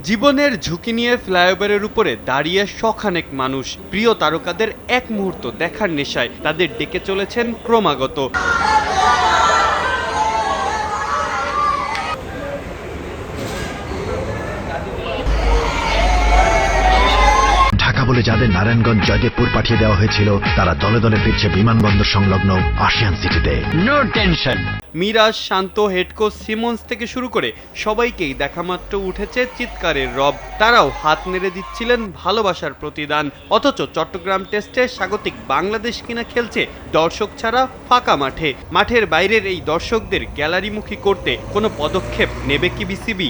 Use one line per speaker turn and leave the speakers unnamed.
জীবনের ঝুঁকি নিয়ে ফ্লাইওভারের উপরে দাঁড়িয়ে শখানেক মানুষ প্রিয় তারকাদের এক মুহূর্ত দেখার নেশায় তাদের ডেকে চলেছেন ক্রমাগত।
ঢাকা বলে যাদের নারায়ণগঞ্জ জয়দেবপুর পাঠিয়ে দেওয়া হয়েছিল তারা দলে দলে ফিরছে বিমানবন্দর সংলগ্ন আশিয়ান সিটিতে। No tension.
Miraz, Shanto, head coach Simmons থেকে শুরু করে সবাইকেই দেখামাত্র উঠেছে চিৎকারের রব। তারাও হাত নেড়ে দিচ্ছিলেন ভালোবাসার প্রতিদান। অথচ চট্টগ্রাম টেস্টে স্বাগতিক বাংলাদেশ কিনা খেলছে দর্শক ছাড়া ফাঁকা মাঠে। মাঠের বাইরের এই দর্শকদের গ্যালারিমুখী করতে কোনো পদক্ষেপ নেবে কি বিসিবি?